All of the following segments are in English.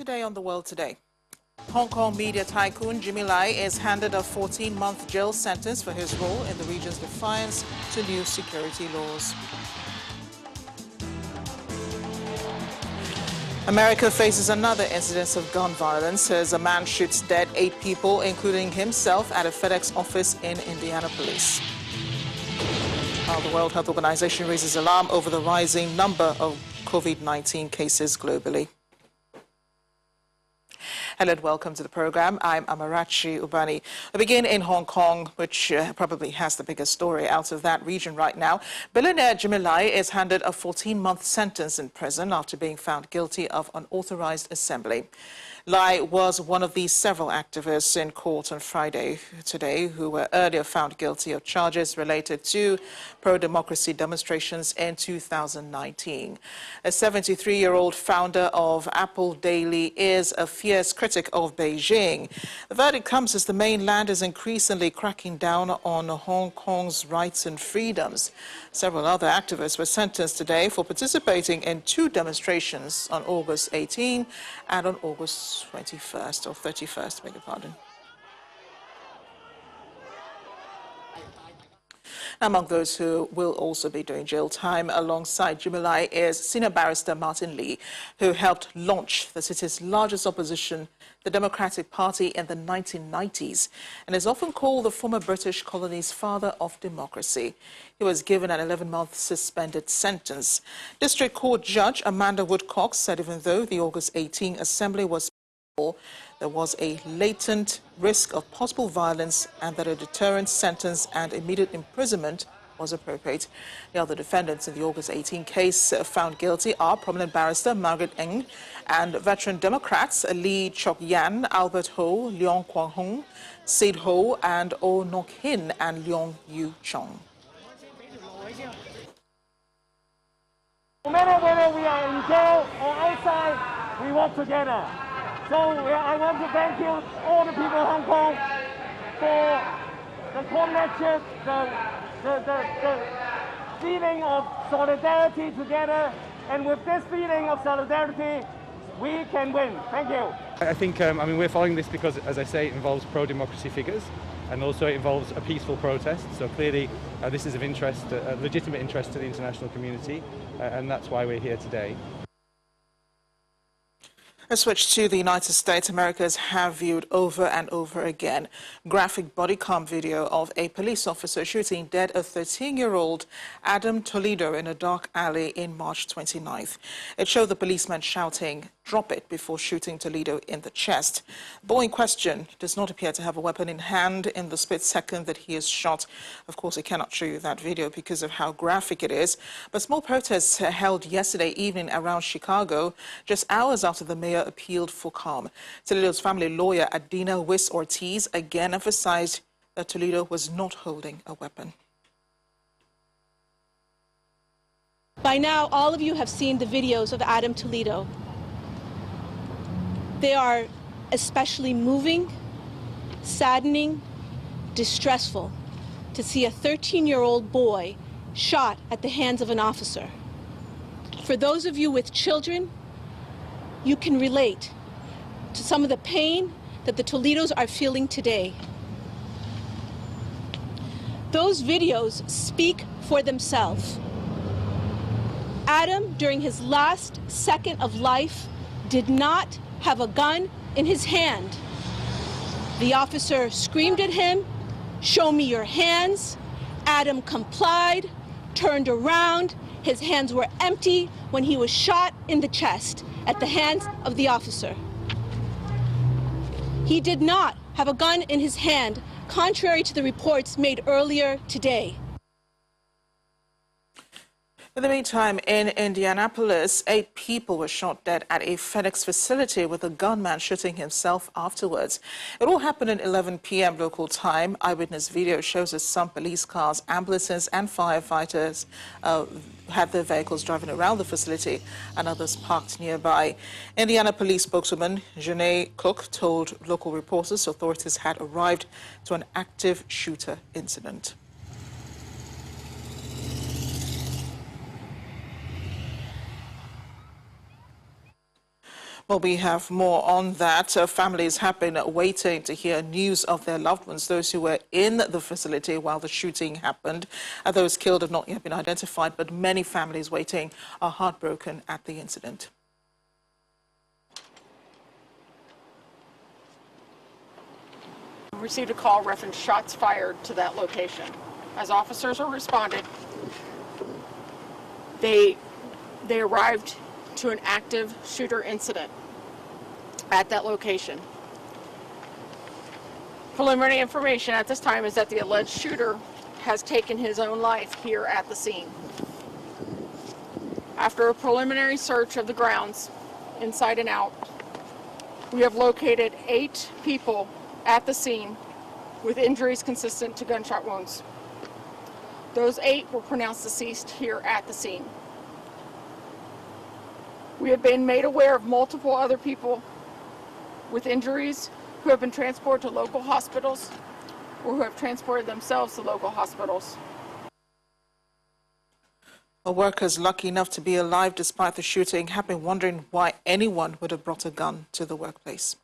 today on The World Today. Hong Kong media tycoon Jimmy Lai is handed a 14-month jail sentence for his role in the region's defiance to new security laws. America faces another incident of gun violence as a man shoots dead 8 people, including himself, at a FedEx office in Indianapolis. While the World Health Organization raises alarm over the rising number of COVID-19 cases globally. Hello and welcome to the program. I'm Amarachi Ubani. We begin in Hong Kong, which probably has the biggest story out of that region right now. Billionaire Jimmy Lai is handed a 14-month sentence in prison after being found guilty of unauthorized assembly. Lai was one of the several activists in court on Friday today who were earlier found guilty of charges related to pro-democracy demonstrations in 2019. A 73-year-old founder of Apple Daily is a fierce critic of Beijing. The verdict comes as the mainland is increasingly cracking down on Hong Kong's rights and freedoms. Several other activists were sentenced today for participating in 2 demonstrations on August 18 and on August 21st or 31st, beg your pardon. Among those who will also be doing jail time alongside Jimmy Lai is senior barrister Martin Lee, who helped launch the city's largest opposition, the Democratic Party, in the 1990s, and is often called the former British colony's father of democracy. He was given an 11-month suspended sentence. District Court Judge Amanda Woodcock said even though the August 18 assembly was peaceful, there was a latent risk of possible violence and that a deterrent sentence and immediate imprisonment was appropriate. The other defendants in the August 18 case found guilty are prominent barrister Margaret Ng and veteran Democrats Lee Chok Yan, Albert Ho, Leong Kwang Hong, Sid Ho, and Oh Nok Hin and Leong Yu Chong. No matter whether we are in jail or outside, we work together. So I want to thank you, all the people of Hong Kong, for the comradeship, the feeling of solidarity together. And with this feeling of solidarity, we can win. Thank you. I think, we're following this because, as I say, it involves pro-democracy figures and also it involves a peaceful protest. So clearly, this is of interest, legitimate interest to the international community, and that's why we're here today. A switch to the United States. Americans have viewed over and over again graphic body cam video of a police officer shooting dead a 13-year-old Adam Toledo in a dark alley in March 29th. It showed the policeman shouting, "Drop it," before shooting Toledo in the chest. The boy in question does not appear to have a weapon in hand in the split second that he is shot. Of course, I cannot show you that video because of how graphic it is. But small protests held yesterday evening around Chicago, just hours after the mayor appealed for calm. Toledo's family lawyer, Adina Wiss Ortiz, again emphasized that Toledo was not holding a weapon. By now, all of you have seen the videos of Adam Toledo. They are especially moving, saddening, distressful to see a 13-year-old boy shot at the hands of an officer. For those of you with children, you can relate to some of the pain that the Toledos are feeling today. Those videos speak for themselves. Adam, during his last second of life, did not have a gun in his hand. The officer screamed at him, "Show me your hands." Adam complied, turned around. His hands were empty when he was shot in the chest at the hands of the officer. He did not have a gun in his hand, contrary to the reports made earlier today. In the meantime, in Indianapolis, 8 people were shot dead at a FedEx facility with a gunman shooting himself afterwards. It all happened at 11 p.m. local time. Eyewitness video shows us some police cars, ambulances and firefighters had their vehicles driving around the facility and others parked nearby. Indiana police spokeswoman Janae Cook told local reporters authorities had arrived to an active shooter incident. Well, we have more on that. Families have been waiting to hear news of their loved ones, those who were in the facility while the shooting happened. Those killed have not yet been identified, but many families waiting are heartbroken at the incident. We received a call reference shots fired to that location. As officers are responded, they arrived to an active shooter incident at that location. Preliminary information at this time is that the alleged shooter has taken his own life here at the scene. After a preliminary search of the grounds, inside and out, we have located 8 people at the scene with injuries consistent to gunshot wounds. Those 8 were pronounced deceased here at the scene. We have been made aware of multiple other people with injuries who have been transported to local hospitals or who have transported themselves to local hospitals. Workers lucky enough to be alive despite the shooting have been wondering why anyone would have brought a gun to the workplace.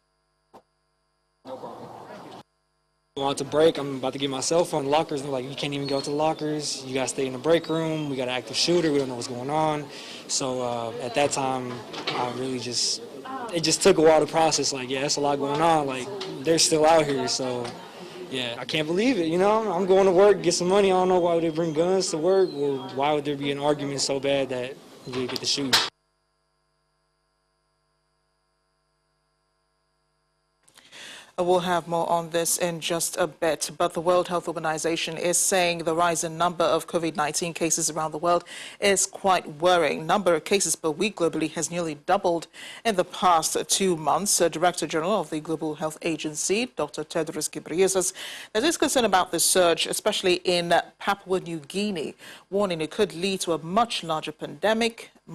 I'm about to break. I'm about to get my cell phone in the lockers. They're like, you can't even go to the lockers. You got to stay in the break room. We got an active shooter. We don't know what's going on. So at that time, it just took a while to process. Like, yeah, that's a lot going on. Like, they're still out here. So, yeah, I can't believe it. You know, I'm going to work, get some money. I don't know why would they bring guns to work, or why would there be an argument so bad that we get to shoot. We'll have more on this in just a bit, but the World Health Organization is saying the rise in number of COVID-19 cases around the world is quite worrying. Number of cases per week globally has nearly doubled in the past 2 months. Director General of the Global Health Agency, Dr. Tedros Ghebreyesus, is concerned about this surge, especially in Papua New Guinea, warning it could lead to a much larger epidemic. The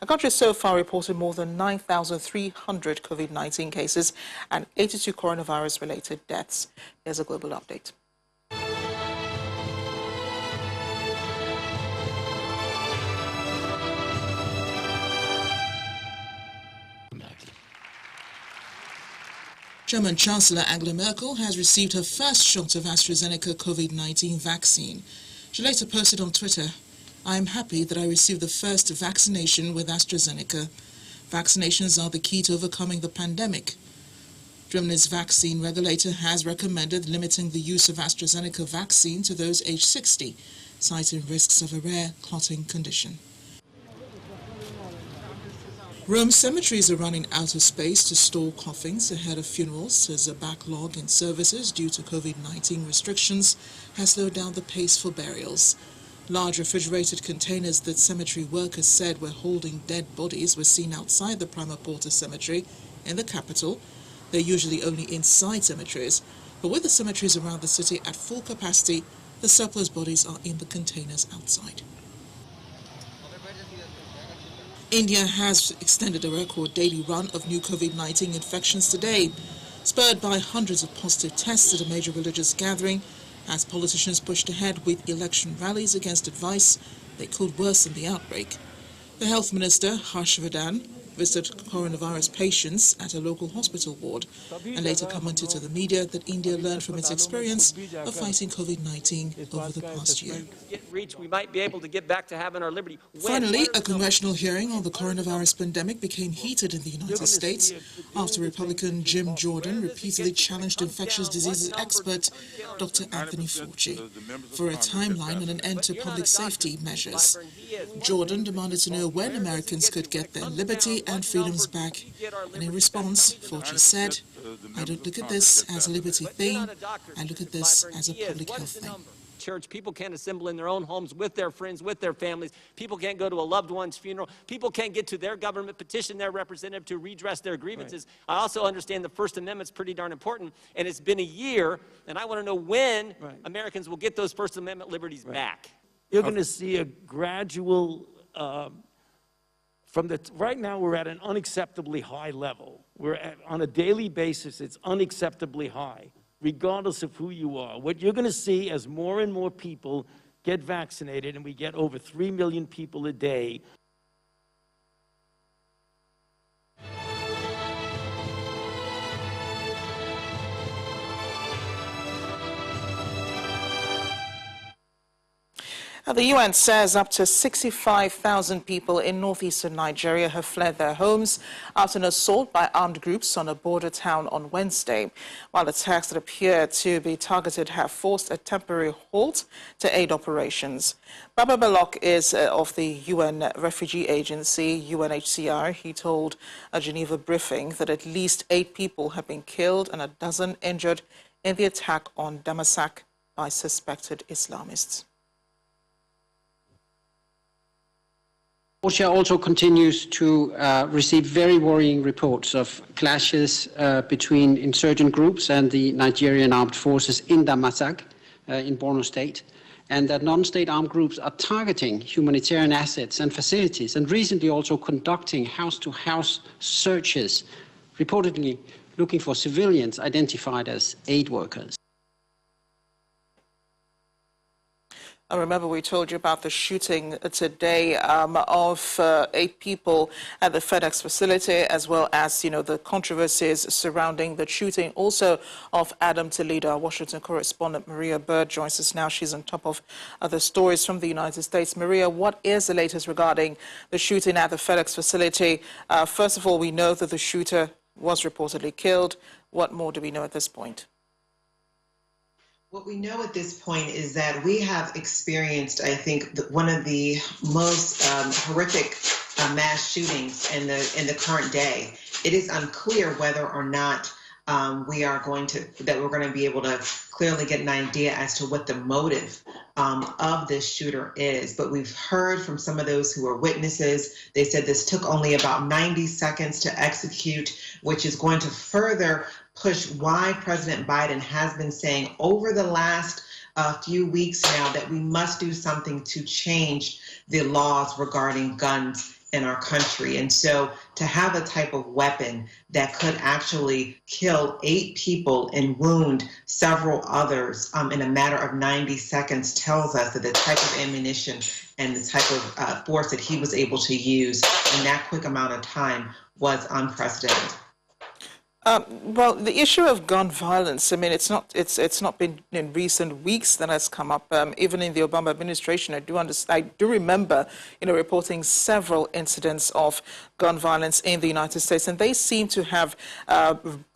country has so far reported more than 9,300 COVID-19 cases and 82 coronavirus-related deaths. Here's a global update. German Chancellor Angela Merkel has received her first shot of AstraZeneca COVID-19 vaccine. She later posted on Twitter, "I am happy that I received the first vaccination with AstraZeneca. Vaccinations are the key to overcoming the pandemic." Germany's vaccine regulator has recommended limiting the use of AstraZeneca vaccine to those aged 60, citing risks of a rare clotting condition. Rome cemeteries are running out of space to store coffins ahead of funerals as a backlog in services due to COVID-19 restrictions has slowed down the pace for burials. Large refrigerated containers that cemetery workers said were holding dead bodies were seen outside the Prima Porta Cemetery in the capital. They're usually only inside cemeteries, but with the cemeteries around the city at full capacity, the surplus bodies are in the containers outside. India has extended a record daily run of new COVID-19 infections today, spurred by hundreds of positive tests at a major religious gathering as politicians pushed ahead with election rallies against advice they could worsen the outbreak. The health minister, Harshvardhan, visited coronavirus patients at a local hospital ward and later commented to the media that India learned from its experience of fighting COVID-19 over the past year. We might be able to get back to having our liberty. Finally, a congressional hearing on the coronavirus pandemic became heated in the United States after Republican Jim Jordan repeatedly challenged infectious diseases expert Dr. Anthony Fauci for a timeline and an end to public safety measures. Jordan demanded to know when Americans could get their liberty and freedoms back, and in response, Fauci said, "I don't look at this as a liberty thing, I look at this as a public health thing." Church, people can't assemble in their own homes with their friends, with their families. People can't go to a loved one's funeral. People can't get to their government, petition their representative to redress their grievances. Right. I also understand the First Amendment's pretty darn important, and it's been a year, and I want to know when Americans will get those First Amendment liberties back. You're going to see a gradual, right now we're at an unacceptably high level. On a daily basis, it's unacceptably high, regardless of who you are. What you're going to see as more and more people get vaccinated, and we get over 3 million people a day The UN says up to 65,000 people in northeastern Nigeria have fled their homes after an assault by armed groups on a border town on Wednesday. While attacks that appear to be targeted have forced a temporary halt to aid operations. Baba Balok is of the UN Refugee Agency, UNHCR. He told a Geneva briefing that at least 8 people have been killed and a dozen injured in the attack on Damasak by suspected Islamists. OSHA also continues to receive very worrying reports of clashes between insurgent groups and the Nigerian armed forces in Damasak, in Borno State, and that non-state armed groups are targeting humanitarian assets and facilities, and recently also conducting house-to-house searches, reportedly looking for civilians identified as aid workers. I remember we told you about the shooting today of 8 people at the FedEx facility, as well as, the controversies surrounding the shooting also of Adam Toledo. Our Washington correspondent Maria Bird joins us now. She's on top of other stories from the United States. Maria, what is the latest regarding the shooting at the FedEx facility? First of all, we know that the shooter was reportedly killed. What more do we know at this point? What we know at this point is that we have experienced, I think, one of the most horrific mass shootings in the current day. It is unclear whether or not we're going to be able to clearly get an idea as to what the motive of this shooter is. But we've heard from some of those who are witnesses. They said this took only about 90 seconds to execute, which is going to further push why President Biden has been saying over the last few weeks now that we must do something to change the laws regarding guns in our country. And so to have a type of weapon that could actually kill 8 people and wound several others in a matter of 90 seconds tells us that the type of ammunition and the type of force that he was able to use in that quick amount of time was unprecedented. Well, the issue of gun violence, I mean, it's not been in recent weeks that has come up. Even in the Obama administration, I do remember, reporting several incidents of gun violence in the United States, and they seem to have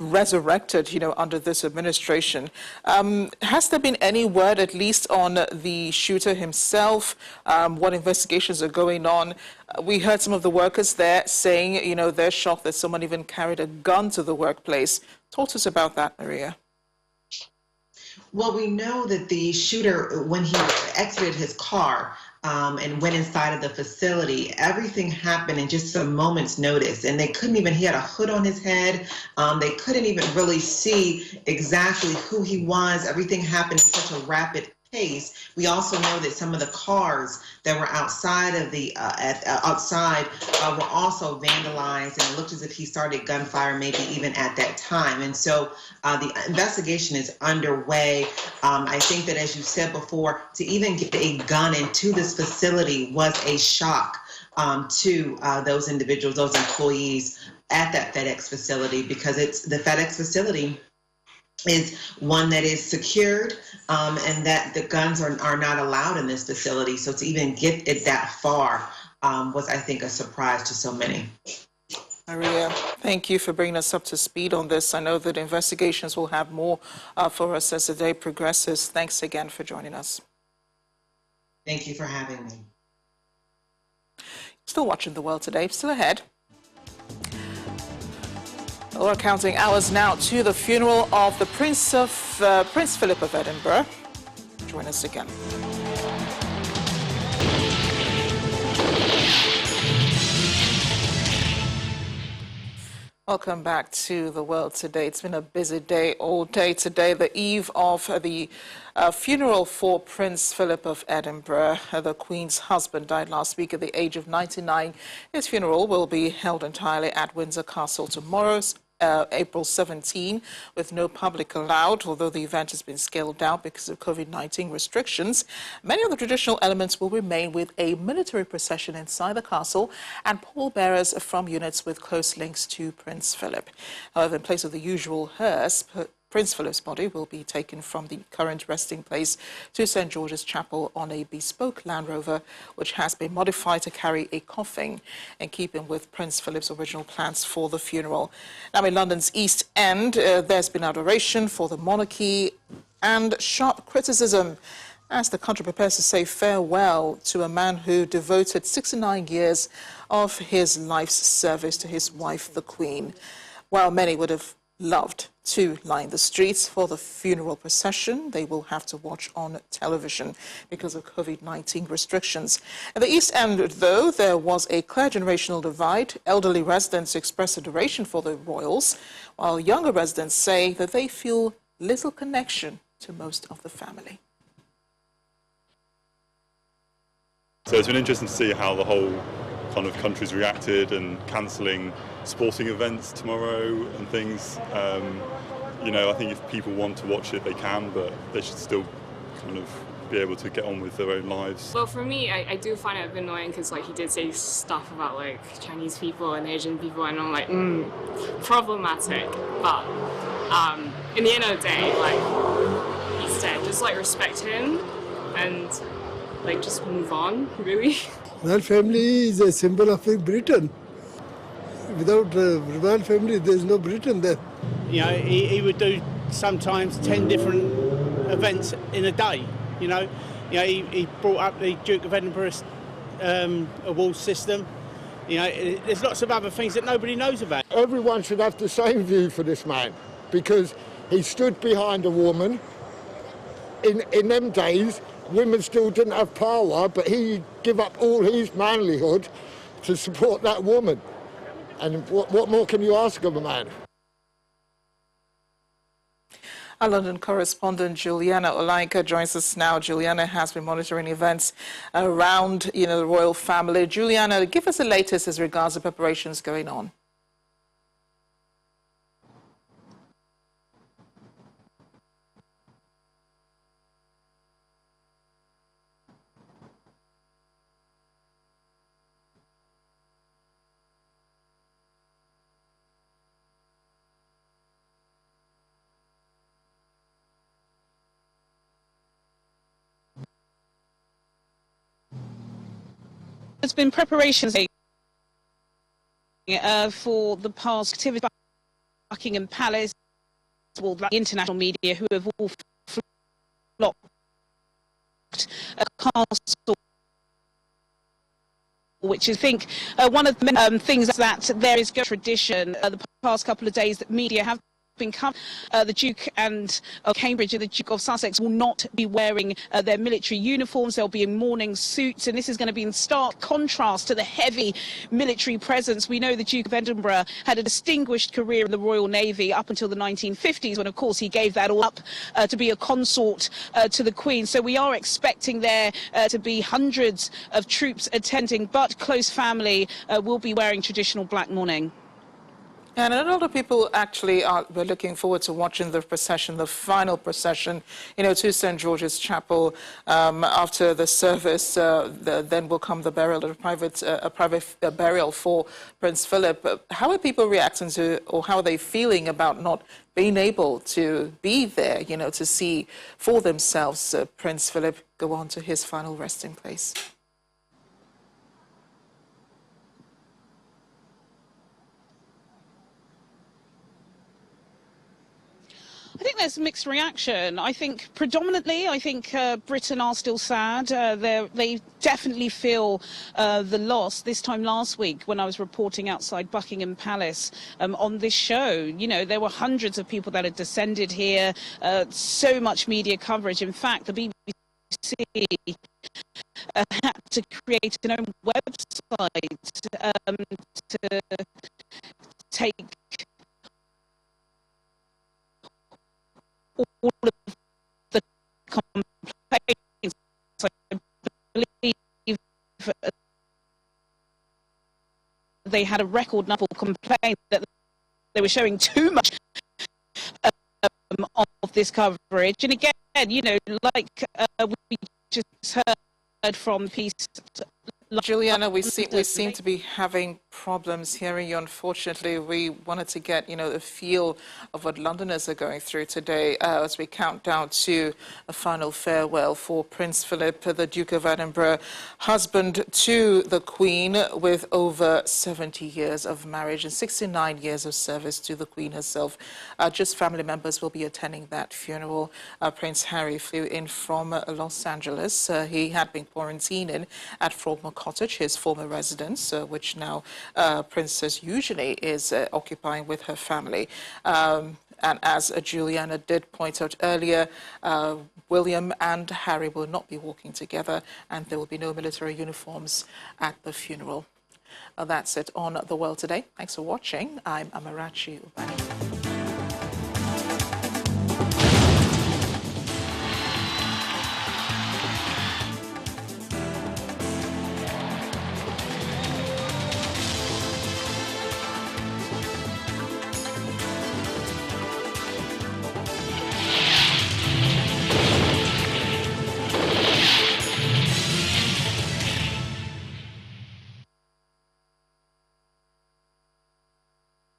resurrected, under this administration. Has there been any word, at least on the shooter himself? What investigations are going on? We heard some of the workers there saying, they're shocked that someone even carried a gun to the workplace. Talk to us about that, Maria. Well, we know that the shooter, when he exited his car and went inside of the facility, everything happened in just a moment's notice. And they couldn't even, he had a hood on his head. They couldn't even really see exactly who he was. Everything happened in such a rapid pace. We also know that some of the cars that were outside of the were also vandalized, and it looked as if he started gunfire maybe even at that time. And so the investigation is underway. I think that, as you said before, to even get a gun into this facility was a shock to those individuals, those employees at that FedEx facility, because it's the FedEx facility is one that is secured, and that the guns are not allowed in this facility. So to even get it that far was, I think, a surprise to so many. Maria, thank you for bringing us up to speed on this. I know that investigations will have more for us as the day progresses. Thanks again for joining us. Thank you for having me. Still watching The World Today, still ahead. We're counting hours now to the funeral of the Prince Philip of Edinburgh. Join us again. Welcome back to The World Today. It's been a busy day all day today, the eve of the funeral for Prince Philip of Edinburgh. The Queen's husband died last week at the age of 99. His funeral will be held entirely at Windsor Castle tomorrow, April 17, with no public allowed, although the event has been scaled down because of COVID-19 restrictions. Many of the traditional elements will remain, with a military procession inside the castle and pallbearers from units with close links to Prince Philip. However, in place of the usual hearse, Prince Philip's body will be taken from the current resting place to St. George's Chapel on a bespoke Land Rover, which has been modified to carry a coffin, in keeping with Prince Philip's original plans for the funeral. Now, in London's East End, there's been adoration for the monarchy and sharp criticism as the country prepares to say farewell to a man who devoted 69 years of his life's service to his wife, the Queen. While many would have loved to line the streets for the funeral procession, they will have to watch on television because of COVID-19 restrictions. At the East End, though, there was a clear generational divide. Elderly residents express adoration for the royals, while younger residents say that they feel little connection to most of the family. So it's been interesting to see how the whole kind of country's reacted and cancelling sporting events tomorrow and things. You know, I think if people want to watch it, they can, but they should still kind of be able to get on with their own lives. Well, for me, I do find it a bit annoying because, like, he did say stuff about, like, Chinese people and Asian people, and I'm like, problematic. But in the end of the day, like, he's dead. Just, like, respect him and, like, just move on, really. Royal family is a symbol of Britain. Without royal family, there's no Britain there. You know, he would do sometimes 10 different events in a day, you know. You know, he brought up the Duke of Edinburgh's award system. You know, there's lots of other things that nobody knows about. Everyone should have the same view for this man because he stood behind a woman. In them days, women still didn't have power, but he gave up all his manlyhood to support that woman. And what more can you ask of a man? Our London correspondent Juliana Olaika joins us now. Juliana has been monitoring events around, the royal family. Juliana, give us the latest as regards the preparations going on. There's been preparations for the past activity Buckingham Palace, well, the international media who have all flocked castle, which is, I think, one of the things that there is a tradition the past couple of days that media have been covered. The Duke of Cambridge and the Duke of Sussex will not be wearing their military uniforms. They'll be in mourning suits, and this is going to be in stark contrast to the heavy military presence. We know the Duke of Edinburgh had a distinguished career in the Royal Navy up until the 1950s, when, of course, he gave that all up to be a consort to the Queen. So we are expecting there to be hundreds of troops attending, but close family will be wearing traditional black mourning. And a lot of people actually were looking forward to watching the procession, the final procession, to St. George's Chapel. After the service, then will come the burial, a private burial for Prince Philip. How are people reacting to, or how are they feeling about not being able to be there, to see for themselves Prince Philip go on to his final resting place? I think there's a mixed reaction. I think predominantly, Britain are still sad. They definitely feel the loss. This time last week, when I was reporting outside Buckingham Palace on this show, there were hundreds of people that had descended here, so much media coverage. In fact, the BBC had to create an own website to take all of the complaints. I believe they had a record number of complaints that they were showing too much of this coverage. And again, like we just heard from the piece. Juliana, we seem to be having problems hearing you. Unfortunately, we wanted to get, a feel of what Londoners are going through today as we count down to a final farewell for Prince Philip, the Duke of Edinburgh, husband to the Queen, with over 70 years of marriage and 69 years of service to the Queen herself. Just family members will be attending that funeral. Prince Harry flew in from Los Angeles. He had been quarantining at Frogmore Cottage, his former residence, which now Princess usually is occupying with her family. And as Juliana did point out earlier, William and Harry will not be walking together, and there will be no military uniforms at the funeral. That's it on The World Today. Thanks for watching. I'm Amarachi Ubani.